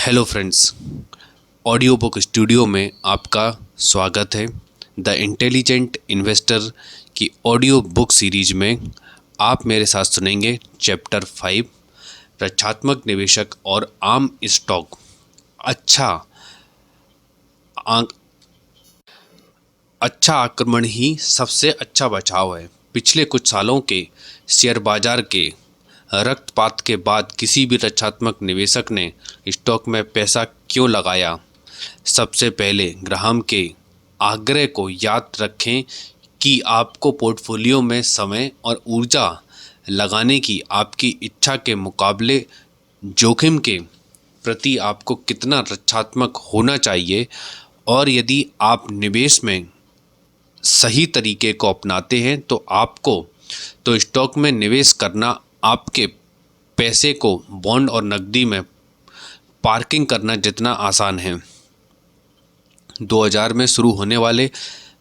Hello friends, audio book studio में आपका स्वागत है। द इंटेलिजेंट इन्वेस्टर की ऑडियो बुक सीरीज में आप मेरे साथ सुनेंगे चैप्टर 5 रक्षात्मक निवेशक और आम स्टॉक। आंक अच्छा आक्रमण ही सबसे अच्छा बचाव है। पिछले कुछ सालों के शेयर बाजार के रक्तपात के बाद किसी भी रक्षात्मक निवेशक ने स्टॉक में पैसा क्यों लगाया? सबसे पहले ग्राहम के आग्रह को याद रखें कि आपको पोर्टफोलियो में समय और ऊर्जा लगाने की आपकी इच्छा के मुकाबले जोखिम के प्रति आपको कितना रक्षात्मक होना चाहिए। और यदि आप निवेश में सही तरीके को अपनाते हैं तो स्टॉक में निवेश करना आपके पैसे को बॉन्ड और नकदी में पार्किंग करना जितना आसान है। 2000 में शुरू होने वाले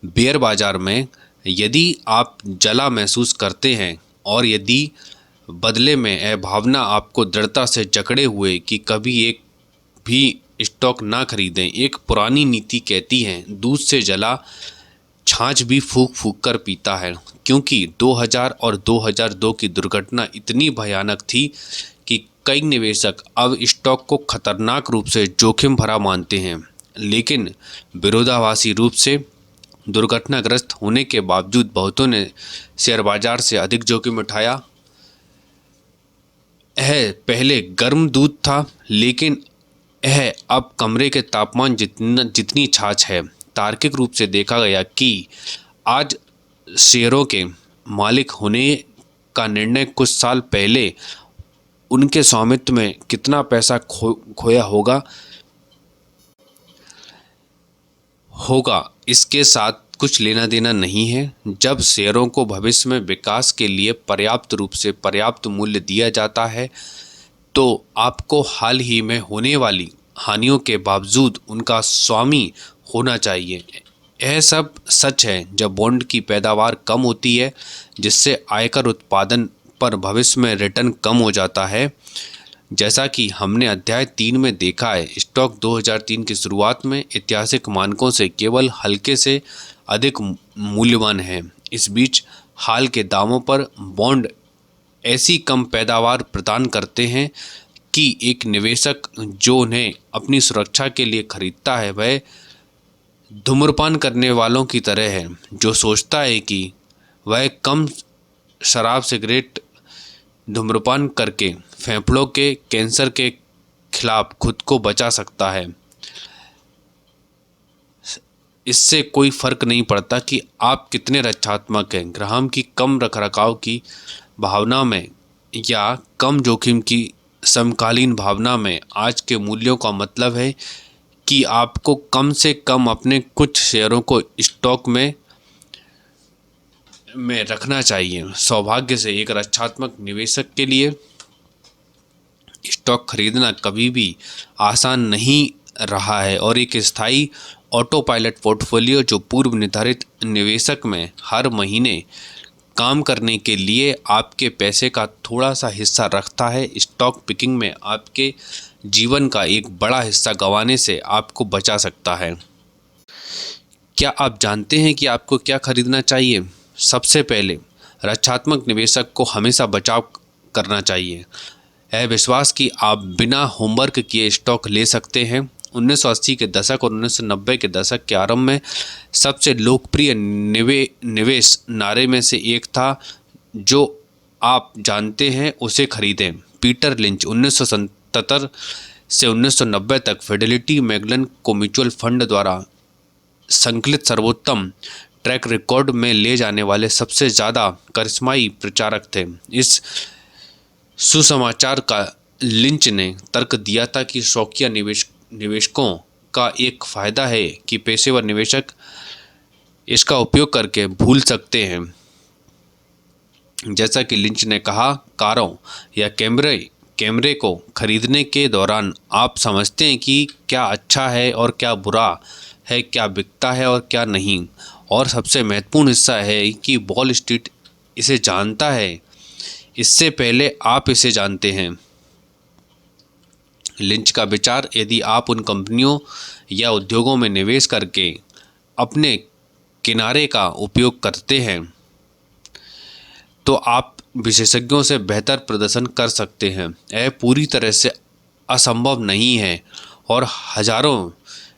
बेयर बाजार में यदि आप जला महसूस करते हैं और यदि बदले में यह भावना आपको दृढ़ता से जकड़े हुए कि कभी एक भी स्टॉक ना खरीदें। एक पुरानी नीति कहती है, दूध से जला छाछ भी फूंक फूंक कर पीता है। क्योंकि 2000 और 2002 की दुर्घटना इतनी भयानक थी कि कई निवेशक अब स्टॉक को खतरनाक रूप से जोखिम भरा मानते हैं। लेकिन विरोधाभासी रूप से दुर्घटनाग्रस्त होने के बावजूद बहुतों ने शेयर बाजार से अधिक जोखिम उठाया। यह पहले गर्म दूध था, लेकिन यह अब कमरे के तापमान जितनी छाछ है। तार्किक रूप से देखा गया कि आज शेयरों के मालिक होने का निर्णय कुछ साल पहले उनके स्वामित्व में कितना पैसा खोया होगा इसके साथ कुछ लेना देना नहीं है। जब शेयरों को भविष्य में विकास के लिए पर्याप्त मूल्य दिया जाता है तो आपको हाल ही में होने वाली हानियों के बावजूद उनका स्वामी होना चाहिए। यह सब सच है जब बॉन्ड की पैदावार कम होती है, जिससे आयकर उत्पादन पर भविष्य में रिटर्न कम हो जाता है। जैसा कि हमने अध्याय 3 में देखा है, स्टॉक 2003 की शुरुआत में ऐतिहासिक मानकों से केवल हल्के से अधिक मूल्यवान है। इस बीच हाल के दामों पर बॉन्ड ऐसी कम पैदावार प्रदान करते हैं कि एक निवेशक जो उन्हें अपनी सुरक्षा के लिए खरीदता है वह धूम्रपान करने वालों की तरह है, जो सोचता है कि वह कम शराब सिगरेट धूम्रपान करके फेफड़ों के कैंसर के खिलाफ खुद को बचा सकता है। इससे कोई फर्क नहीं पड़ता कि आप कितने रक्षात्मक हैं। ग्राहम की कम रखरखाव की भावना में या कम जोखिम की समकालीन भावना में आज के मूल्यों का मतलब है कि आपको कम से कम अपने कुछ शेयरों को स्टॉक में रखना चाहिए। सौभाग्य से एक रक्षात्मक निवेशक के लिए स्टॉक खरीदना कभी भी आसान नहीं रहा है और एक स्थायी ऑटो पायलट पोर्टफोलियो जो पूर्व निर्धारित निवेशक में हर महीने काम करने के लिए आपके पैसे का थोड़ा सा हिस्सा रखता है, स्टॉक पिकिंग में आपके जीवन का एक बड़ा हिस्सा गंवाने से आपको बचा सकता है। क्या आप जानते हैं कि आपको क्या खरीदना चाहिए? सबसे पहले रक्षात्मक निवेशक को हमेशा बचाव करना चाहिए। यह विश्वास कि आप बिना होमवर्क किए स्टॉक ले सकते हैं। 1980 के दशक और 1990 के दशक के आरंभ में सबसे लोकप्रिय निवेश नारे में से एक था, जो आप जानते हैं उसे खरीदें। पीटर लिंच 1977 से 1990 तक फिडेलिटी मैगलन को म्यूचुअल फंड द्वारा संकलित सर्वोत्तम ट्रैक रिकॉर्ड में ले जाने वाले सबसे ज़्यादा करिश्माई प्रचारक थे। इस सुसमाचार का लिंच ने तर्क दिया था कि शौकिया निवेशकों का एक फ़ायदा है कि पेशेवर निवेशक इसका उपयोग करके भूल सकते हैं। जैसा कि लिंच ने कहा, कारों या कैमरे को खरीदने के दौरान आप समझते हैं कि क्या अच्छा है और क्या बुरा है, क्या बिकता है और क्या नहीं। और सबसे महत्वपूर्ण हिस्सा है कि वॉल स्ट्रीट इसे जानता है इससे पहले आप इसे जानते हैं। लिंच का विचार, यदि आप उन कंपनियों या उद्योगों में निवेश करके अपने किनारे का उपयोग करते हैं तो आप विशेषज्ञों से बेहतर प्रदर्शन कर सकते हैं। यह पूरी तरह से असंभव नहीं है और हजारों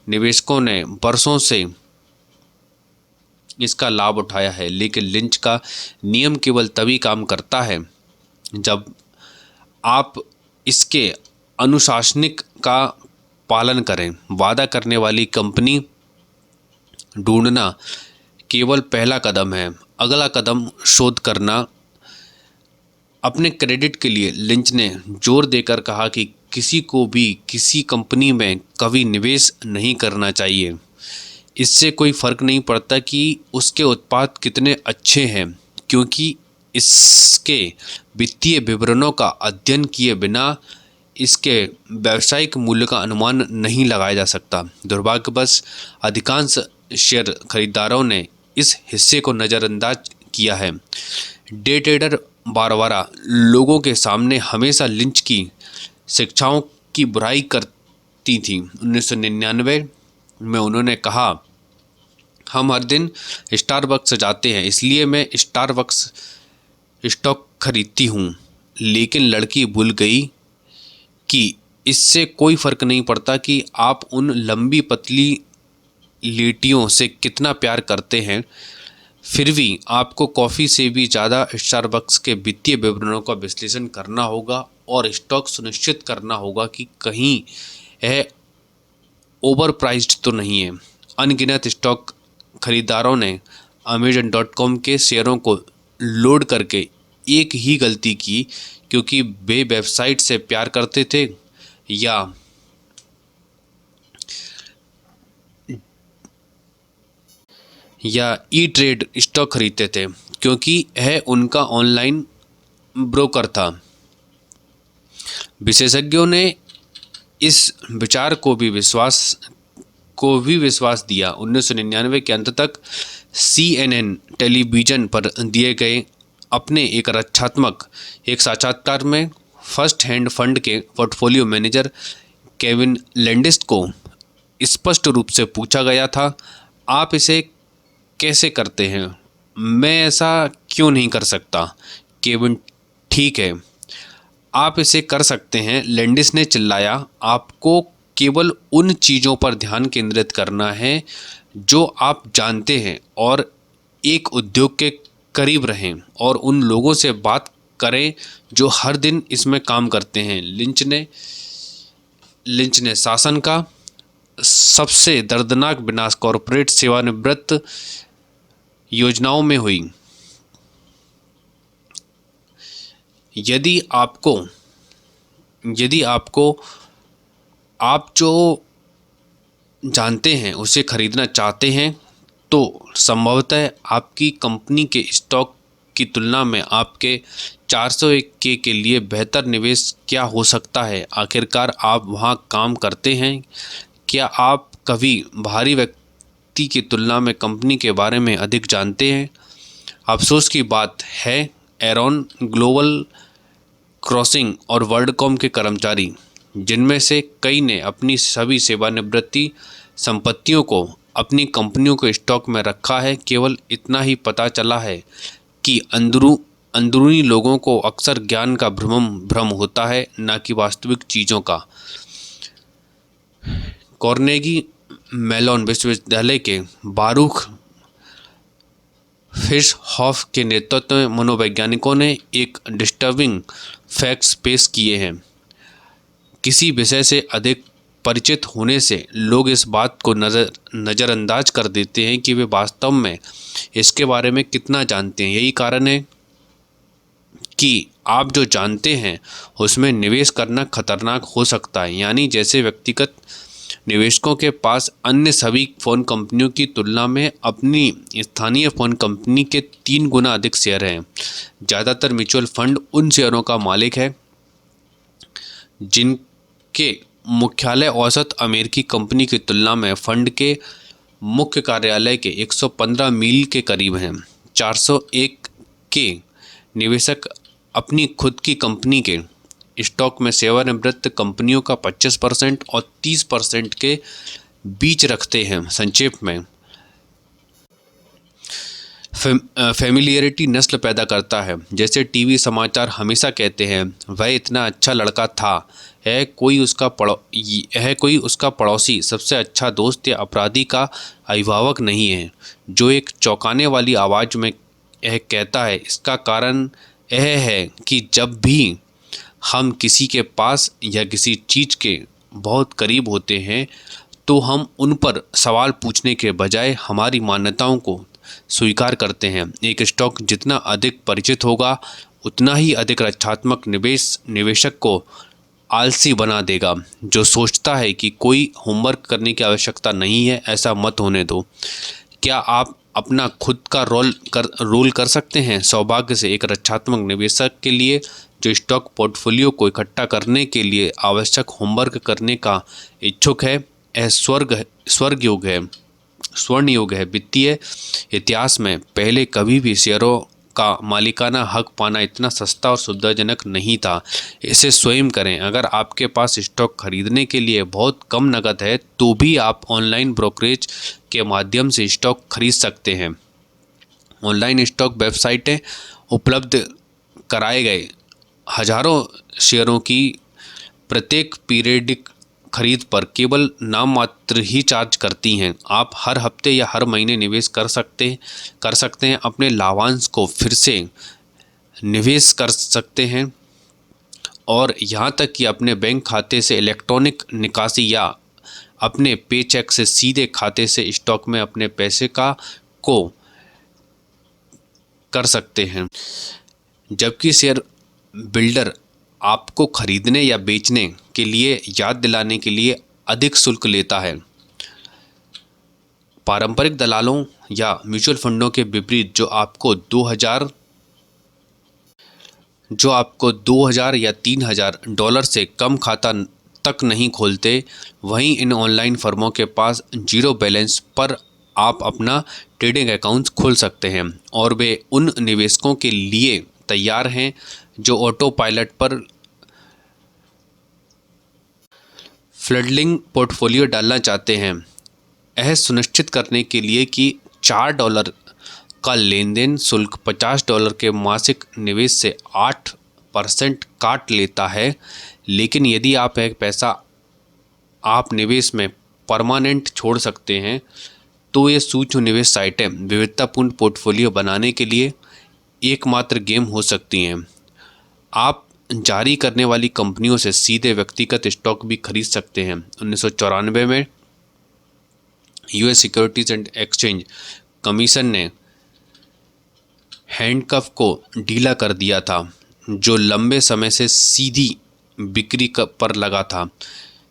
निवेशकों ने वर्षों से इसका लाभ उठाया है। लेकिन लिंच का नियम केवल तभी काम करता है जब आप इसके अनुशासनिक का पालन करें। वादा करने वाली कंपनी ढूंढना केवल पहला कदम है, अगला कदम शोध करना। अपने क्रेडिट के लिए लिंच ने जोर देकर कहा कि किसी को भी किसी कंपनी में कभी निवेश नहीं करना चाहिए। इससे कोई फर्क नहीं पड़ता कि उसके उत्पाद कितने अच्छे हैं, क्योंकि इसके वित्तीय विवरणों का अध्ययन किए बिना इसके व्यावसायिक मूल्य का अनुमान नहीं लगाया जा सकता। दुर्भाग्यवश अधिकांश शेयर खरीदारों ने इस हिस्से को नज़रअंदाज किया है। डे ट्रेडर बारवारा लोगों के सामने हमेशा लिंच की शिक्षाओं की बुराई करती थी। 1999 में उन्होंने कहा, हम हर दिन स्टारबक्स जाते हैं इसलिए मैं स्टारबक्स स्टॉक खरीदती हूँ। लेकिन लड़की भूल गई कि इससे कोई फ़र्क नहीं पड़ता कि आप उन लंबी पतली लीटियों से कितना प्यार करते हैं, फिर भी आपको कॉफ़ी से भी ज़्यादा स्टारबक्स के वित्तीय विवरणों का विश्लेषण करना होगा और स्टॉक सुनिश्चित करना होगा कि कहीं यह ओवर प्राइस्ड तो नहीं है। अनगिनत स्टॉक खरीदारों ने Amazon.com के शेयरों को लोड करके एक ही गलती की, क्योंकि वे वेबसाइट से प्यार करते थे या ई ट्रेड स्टॉक खरीदते थे क्योंकि यह उनका ऑनलाइन ब्रोकर था। विशेषज्ञों ने इस विचार को भी विश्वास दिया। 1999 के अंत तक CNN टेलीविज़न पर दिए गए अपने एक साक्षात्कार में फर्स्ट हैंड फंड के पोर्टफोलियो मैनेजर केविन लैंडिस को स्पष्ट रूप से पूछा गया था, आप इसे कैसे करते हैं? मैं ऐसा क्यों नहीं कर सकता? केविन, ठीक है, आप इसे कर सकते हैं, लैंडिस ने चिल्लाया। आपको केवल उन चीज़ों पर ध्यान केंद्रित करना है जो आप जानते हैं और एक उद्योग के करीब रहें और उन लोगों से बात करें जो हर दिन इसमें काम करते हैं। लिंच ने शासन का सबसे दर्दनाक विनाश कॉरपोरेट सेवानिवृत्त योजनाओं में हुई। यदि आपको आप जो जानते हैं उसे खरीदना चाहते हैं तो संभवतः आपकी कंपनी के स्टॉक की तुलना में आपके 401 के लिए बेहतर निवेश क्या हो सकता है? आखिरकार आप वहां काम करते हैं। क्या आप कभी बाहरी व्यक्ति की तुलना में कंपनी के बारे में अधिक जानते हैं? अफसोस की बात है, एरॉन, ग्लोबल क्रॉसिंग और वर्ल्डकॉम के कर्मचारी, जिनमें से कई ने अपनी सभी सेवानिवृत्ति संपत्तियों को अपनी कंपनियों के स्टॉक में रखा है, केवल इतना ही पता चला है कि अंदरूनी लोगों को अक्सर ज्ञान का भ्रम होता है, न कि वास्तविक चीज़ों का। कार्नेगी मेलॉन विश्वविद्यालय के बारूख फिशहॉफ के नेतृत्व में मनोवैज्ञानिकों ने एक डिस्टर्बिंग फैक्ट्स पेश किए हैं। किसी विषय से अधिक परिचित होने से लोग इस बात को नज़रअंदाज कर देते हैं कि वे वास्तव में इसके बारे में कितना जानते हैं। यही कारण है कि आप जो जानते हैं उसमें निवेश करना खतरनाक हो सकता है। यानी जैसे व्यक्तिगत निवेशकों के पास अन्य सभी फ़ोन कंपनियों की तुलना में अपनी स्थानीय फ़ोन कंपनी के 3 गुना अधिक शेयर हैं। ज़्यादातर म्यूचुअल फंड उन शेयरों का मालिक है जिनके मुख्यालय औसत अमेरिकी कंपनी की तुलना में फंड के मुख्य कार्यालय के 115 मील के करीब हैं। 401 के निवेशक अपनी खुद की कंपनी के स्टॉक में सेवानिवृत्त कंपनियों का 25% और 30% के बीच रखते हैं। संक्षेप में, फैमिलियरिटी नस्ल पैदा करता है। जैसे टीवी समाचार हमेशा कहते हैं, वह इतना अच्छा लड़का था, है कोई उसका पड़ोसी सबसे अच्छा दोस्त या अपराधी का अभिभावक नहीं है, जो एक चौंकाने वाली आवाज़ में यह कहता है। इसका कारण यह है कि जब भी हम किसी के पास या किसी चीज़ के बहुत करीब होते हैं, तो हम उन पर सवाल पूछने के बजाय हमारी मान्यताओं को स्वीकार करते हैं। एक स्टॉक जितना अधिक परिचित होगा, उतना ही अधिक रक्षात्मक निवेशक को आलसी बना देगा। जो सोचता है कि कोई होमवर्क करने की आवश्यकता नहीं है, ऐसा मत होने दो। क्या आप अपना खुद का रोल कर सकते हैं? सौभाग्य से एक रक्षात्मक निवेशक के लिए जो स्टॉक पोर्टफोलियो को इकट्ठा करने के लिए आवश्यक होमवर्क करने का इच्छुक है, यह स्वर्ण योग है। वित्तीय इतिहास में पहले कभी भी शेयरों का मालिकाना हक पाना इतना सस्ता और सुविधाजनक नहीं था। इसे स्वयं करें। अगर आपके पास स्टॉक खरीदने के लिए बहुत कम नकद है, तो भी आप ऑनलाइन ब्रोकरेज के माध्यम से स्टॉक खरीद सकते हैं। ऑनलाइन स्टॉक वेबसाइटें उपलब्ध कराए गए हजारों शेयरों की प्रत्येक पीरियडिक खरीद पर केवल नाम मात्र ही चार्ज करती हैं। आप हर हफ्ते या हर महीने निवेश कर सकते हैं। अपने लाभांश को फिर से निवेश कर सकते हैं और यहाँ तक कि अपने बैंक खाते से इलेक्ट्रॉनिक निकासी या अपने पेचेक से सीधे खाते से स्टॉक में अपने पैसे को कर सकते हैं। जबकि शेयर बिल्डर आपको खरीदने या बेचने के लिए याद दिलाने के लिए अधिक शुल्क लेता है। पारंपरिक दलालों या म्यूचुअल फंडों के विपरीत, जो आपको 2000 या 3000 डॉलर से कम खाता तक नहीं खोलते, वहीं इन ऑनलाइन फर्मों के पास जीरो बैलेंस पर आप अपना ट्रेडिंग अकाउंट खोल सकते हैं और वे उन निवेशकों के लिए तैयार हैं जो ऑटो पायलट पर फ्लडिंग पोर्टफोलियो डालना चाहते हैं। यह सुनिश्चित करने के लिए कि $4 का लेन देन शुल्क $50 के मासिक निवेश से 8% काट लेता है। लेकिन यदि आप एक पैसा आप निवेश में परमानेंट छोड़ सकते हैं, तो ये सूक्ष्म निवेश साइटें विविधतापूर्ण पोर्टफोलियो बनाने के लिए एकमात्र गेम हो सकती हैं। आप जारी करने वाली कंपनियों से सीधे व्यक्तिगत स्टॉक भी खरीद सकते हैं। 1994 में US securities and exchange commission ने हैंडकफ को ढीला कर दिया था, जो लंबे समय से सीधी बिक्री पर लगा था।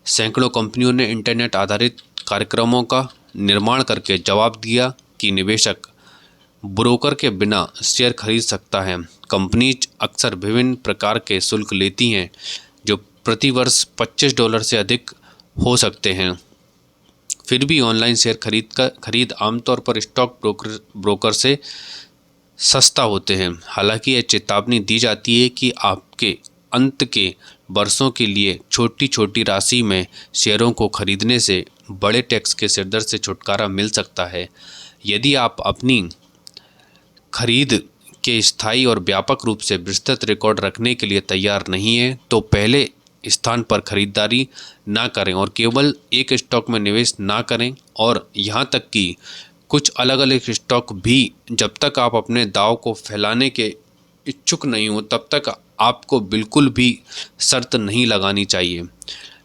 सैकड़ों कंपनियों ने इंटरनेट आधारित कार्यक्रमों का निर्माण करके जवाब दिया कि निवेशक ब्रोकर के बिना शेयर खरीद सकता है। कंपनीज अक्सर विभिन्न प्रकार के शुल्क लेती हैं, जो प्रति वर्ष $25 से अधिक हो सकते हैं। फिर भी ऑनलाइन शेयर खरीद आमतौर पर स्टॉक ब्रोकर से सस्ता होते हैं। हालांकि यह चेतावनी दी जाती है कि आपके अंत के वर्षों के लिए छोटी छोटी राशि में शेयरों को खरीदने से बड़े टैक्स के सिरदर्द से छुटकारा मिल सकता है। यदि आप अपनी खरीद के स्थायी और व्यापक रूप से विस्तृत रिकॉर्ड रखने के लिए तैयार नहीं है, तो पहले स्थान पर खरीदारी ना करें और केवल एक स्टॉक में निवेश ना करें। और यहाँ तक कि कुछ अलग अलग स्टॉक भी, जब तक आप अपने दाव को फैलाने के इच्छुक नहीं हो, तब तक आपको बिल्कुल भी शर्त नहीं लगानी चाहिए।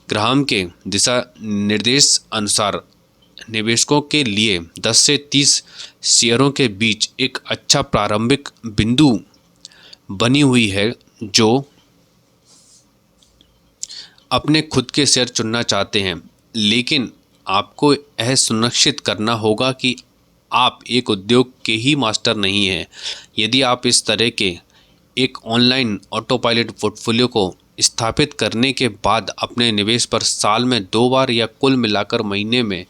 ग्राहम के दिशा निर्देश अनुसार निवेशकों के लिए 10 से 30 शेयरों के बीच एक अच्छा प्रारंभिक बिंदु बनी हुई है। जो अपने खुद के शेयर चुनना चाहते हैं, लेकिन आपको यह सुनिश्चित करना होगा कि आप एक उद्योग के ही मास्टर नहीं हैं। यदि आप इस तरह के एक ऑनलाइन ऑटो पायलट पोर्टफोलियो को स्थापित करने के बाद अपने निवेश पर साल में 2 बार या कुल मिलाकर महीने में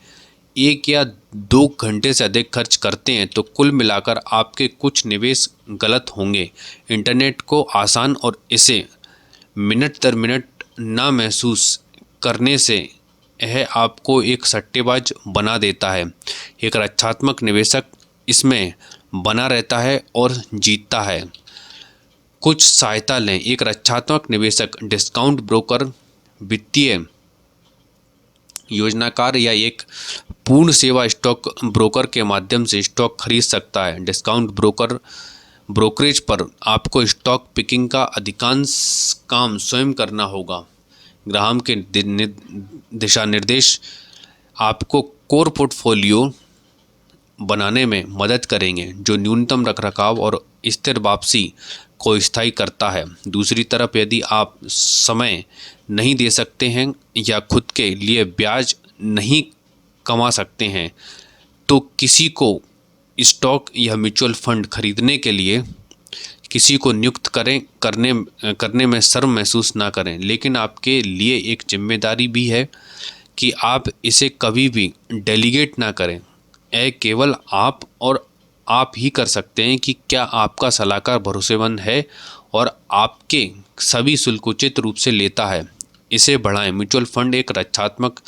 1 या 2 घंटे से अधिक खर्च करते हैं, तो कुल मिलाकर आपके कुछ निवेश गलत होंगे। इंटरनेट को आसान और इसे मिनट दर मिनट ना महसूस करने से यह आपको एक सट्टेबाज बना देता है। एक रक्षात्मक निवेशक इसमें बना रहता है और जीतता है। कुछ सहायता लें। एक रक्षात्मक निवेशक डिस्काउंट ब्रोकर, वित्तीय योजनाकार या एक पूर्ण सेवा स्टॉक ब्रोकर के माध्यम से स्टॉक खरीद सकता है। डिस्काउंट ब्रोकरेज पर आपको स्टॉक पिकिंग का अधिकांश काम स्वयं करना होगा। ग्राहक के दिशा निर्देश आपको कोर पोर्टफोलियो बनाने में मदद करेंगे जो न्यूनतम रखरखाव और स्थिर वापसी को स्थायी करता है। दूसरी तरफ यदि आप समय नहीं दे सकते हैं या खुद के लिए ब्याज नहीं कमा सकते हैं तो किसी को स्टॉक या म्यूचुअल फंड खरीदने के लिए किसी को नियुक्त करने में शर्म महसूस ना करें। लेकिन आपके लिए एक जिम्मेदारी भी है कि आप इसे कभी भी डेलीगेट ना करें। यह केवल आप और आप ही कर सकते हैं कि क्या आपका सलाहकार भरोसेमंद है और आपके सभी शुल्क उचित रूप से लेता है। इसे बढ़ाएं। म्यूचुअल फंड एक रक्षात्मक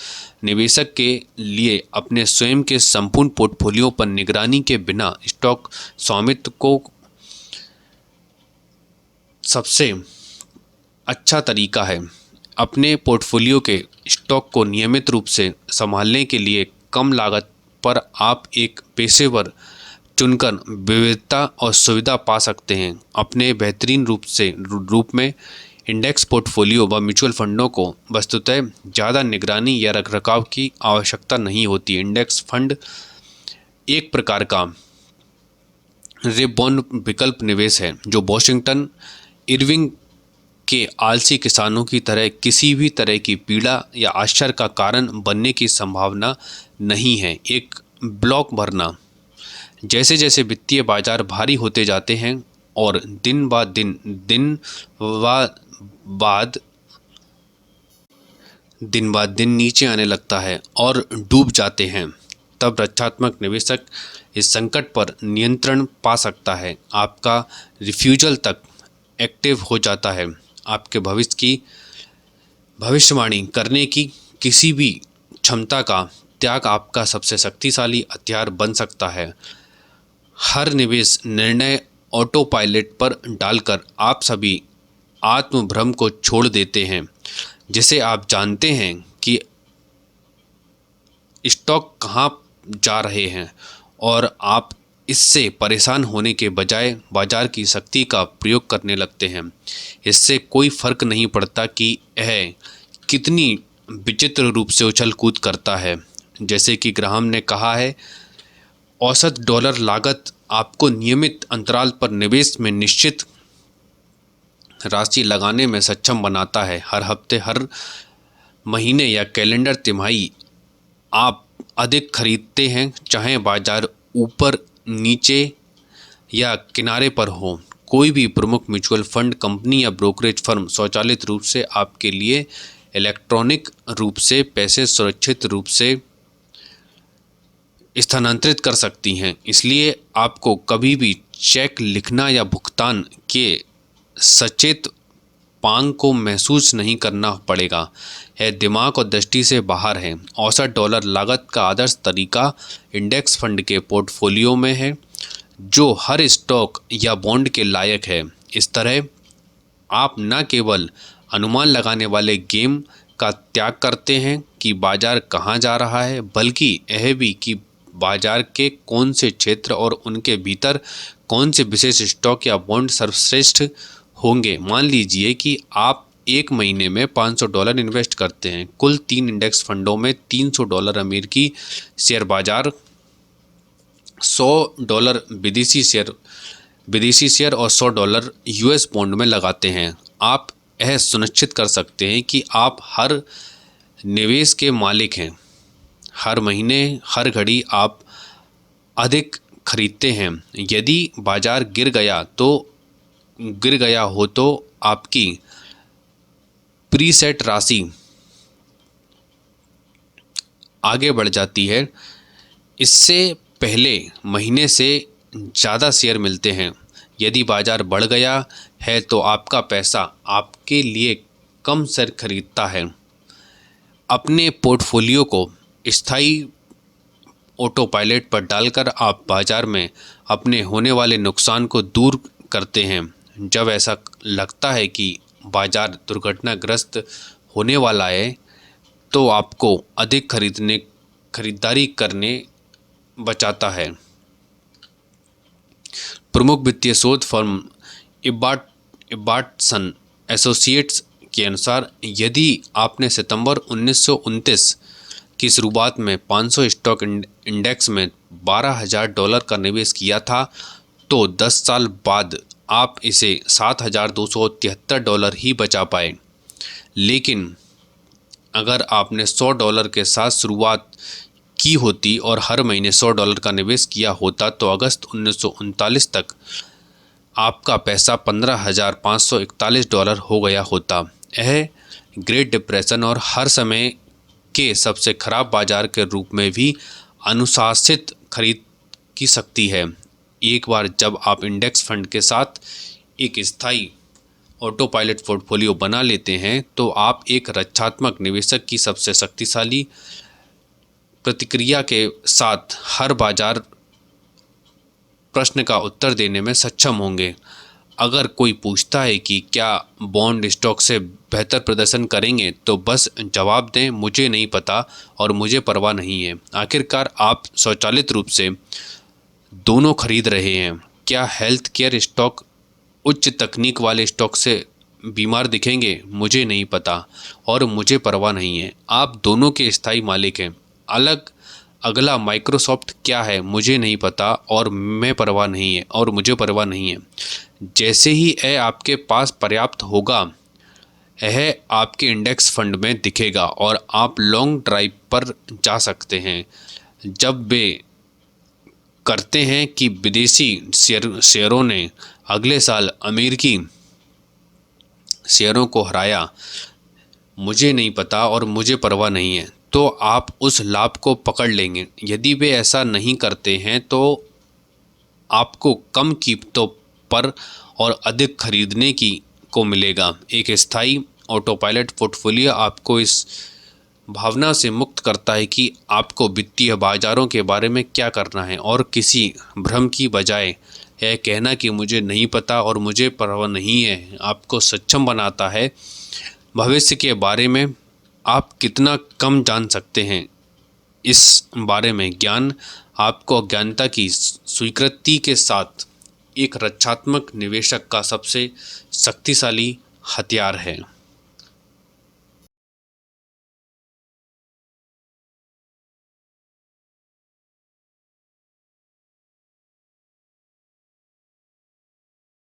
निवेशक के लिए अपने स्वयं के संपूर्ण पोर्टफोलियो पर निगरानी के बिना स्टॉक स्वामित्व को सबसे अच्छा तरीका है। अपने पोर्टफोलियो के स्टॉक को नियमित रूप से संभालने के लिए कम लागत पर आप एक पेशेवर चुनकर विविधता और सुविधा पा सकते हैं। अपने बेहतरीन रूप में इंडेक्स पोर्टफोलियो व म्यूचुअल फंडों को वस्तुतः ज़्यादा निगरानी या रखरखाव की आवश्यकता नहीं होती। इंडेक्स फंड एक प्रकार का रिबॉन्ड विकल्प निवेश है जो वॉशिंगटन इरविंग के आलसी किसानों की तरह किसी भी तरह की पीड़ा या आश्चर्य का कारण बनने की संभावना नहीं है। एक ब्लॉक भरना। जैसे जैसे वित्तीय बाजार भारी होते जाते हैं और दिन बाद दिन नीचे आने लगता है और डूब जाते हैं, तब रक्षात्मक निवेशक इस संकट पर नियंत्रण पा सकता है। आपका रिफ्यूजल तक एक्टिव हो जाता है। आपके भविष्य की भविष्यवाणी करने की किसी भी क्षमता का त्याग आपका सबसे शक्तिशाली हथियार बन सकता है। हर निवेश निर्णय ऑटो पायलट पर डालकर आप सभी आत्मभ्रम को छोड़ देते हैं, जिसे आप जानते हैं कि स्टॉक कहाँ जा रहे हैं और आप इससे परेशान होने के बजाय बाजार की शक्ति का प्रयोग करने लगते हैं। इससे कोई फर्क नहीं पड़ता कि यह कितनी विचित्र रूप से उछल कूद करता है। जैसे कि ग्राहम ने कहा है, औसत डॉलर लागत आपको नियमित अंतराल पर निवेश में निश्चित राशि लगाने में सक्षम बनाता है। हर हफ्ते, हर महीने या कैलेंडर तिमाही आप अधिक खरीदते हैं, चाहे बाजार ऊपर, नीचे या किनारे पर हो। कोई भी प्रमुख म्यूचुअल फंड कंपनी या ब्रोकरेज फर्म स्वचालित रूप से आपके लिए इलेक्ट्रॉनिक रूप से पैसे सुरक्षित रूप से स्थानांतरित कर सकती हैं। इसलिए आपको कभी भी चेक लिखना या भुगतान के सचेत पांग को महसूस नहीं करना पड़ेगा। यह दिमाग और दृष्टि से बाहर है। औसत डॉलर लागत का आदर्श तरीका इंडेक्स फंड के पोर्टफोलियो में है जो हर स्टॉक या बॉन्ड के लायक है। इस तरह आप न केवल अनुमान लगाने वाले गेम का त्याग करते हैं कि बाजार कहाँ जा रहा है, बल्कि यह भी कि बाजार के कौन से क्षेत्र और उनके भीतर कौन से विशेष स्टॉक या बॉन्ड सर्वश्रेष्ठ होंगे। मान लीजिए कि आप एक महीने में $500 इन्वेस्ट करते हैं। कुल 3 इंडेक्स फंडों में $300 अमेरिकी शेयर बाजार, $100 विदेशी शेयर और $100 यूएस बॉन्ड में लगाते हैं। आप यह सुनिश्चित कर सकते हैं कि आप हर निवेश के मालिक हैं। हर महीने, हर घड़ी आप अधिक खरीदते हैं। यदि बाजार गिर गया हो तो आपकी प्रीसेट राशि आगे बढ़ जाती है। इससे पहले महीने से ज़्यादा शेयर मिलते हैं। यदि बाजार बढ़ गया है तो आपका पैसा आपके लिए कम शेयर खरीदता है। अपने पोर्टफोलियो को स्थायी ऑटो पायलट पर डालकर आप बाजार में अपने होने वाले नुकसान को दूर करते हैं। जब ऐसा लगता है कि बाजार दुर्घटनाग्रस्त होने वाला है तो आपको अधिक खरीदारी करने बचाता है। प्रमुख वित्तीय शोध फर्म इबार्टसन एसोसिएट्स के अनुसार यदि आपने सितंबर 1929 की शुरुआत में 500 स्टॉक इंडेक्स में $12,000 का निवेश किया था तो 10 साल बाद आप इसे $7,273 ही बचा पाए। लेकिन अगर आपने $100 के साथ शुरुआत की होती और हर महीने $100 का निवेश किया होता तो अगस्त 1939 तक आपका पैसा $15,541 हो गया होता। यह ग्रेट डिप्रेशन और हर समय के सबसे खराब बाजार के रूप में भी अनुशासित खरीद की सकती है। एक बार जब आप इंडेक्स फंड के साथ एक स्थायी ऑटो पायलट पोर्टफोलियो बना लेते हैं तो आप एक रक्षात्मक निवेशक की सबसे शक्तिशाली प्रतिक्रिया के साथ हर बाजार प्रश्न का उत्तर देने में सक्षम होंगे। अगर कोई पूछता है कि क्या बॉन्ड स्टॉक से बेहतर प्रदर्शन करेंगे तो बस जवाब दें मुझे नहीं पता और मुझे परवाह नहीं है। आखिरकार आप स्वचालित रूप से दोनों खरीद रहे हैं। क्या हेल्थ केयर स्टॉक उच्च तकनीक वाले स्टॉक से बीमार दिखेंगे? मुझे नहीं पता और मुझे परवाह नहीं है। आप दोनों के स्थायी मालिक हैं। अगला माइक्रोसॉफ्ट क्या है? मुझे नहीं पता और मैं परवाह नहीं है और मुझे परवाह नहीं है। जैसे ही यह आपके पास पर्याप्त होगा यह आपके इंडेक्स फंड में दिखेगा और आप लॉन्ग ड्राइव पर जा सकते हैं। जब वे करते हैं कि विदेशी शेयरों ने अगले साल अमेरिकी शेयरों को हराया, मुझे नहीं पता और मुझे परवाह नहीं है, तो आप उस लाभ को पकड़ लेंगे। यदि वे ऐसा नहीं करते हैं तो आपको कम कीमतों पर और अधिक खरीदने को मिलेगा। एक स्थायी ऑटो पायलट पोर्टफोलियो आपको इस भावना से मुक्त करता है कि आपको वित्तीय बाजारों के बारे में क्या करना है और किसी भ्रम की बजाय यह कहना कि मुझे नहीं पता और मुझे परवाह नहीं है आपको सक्षम बनाता है। भविष्य के बारे में आप कितना कम जान सकते हैं इस बारे में ज्ञान आपको अज्ञानता की स्वीकृति के साथ एक रक्षात्मक निवेशक का सबसे शक्तिशाली हथियार है।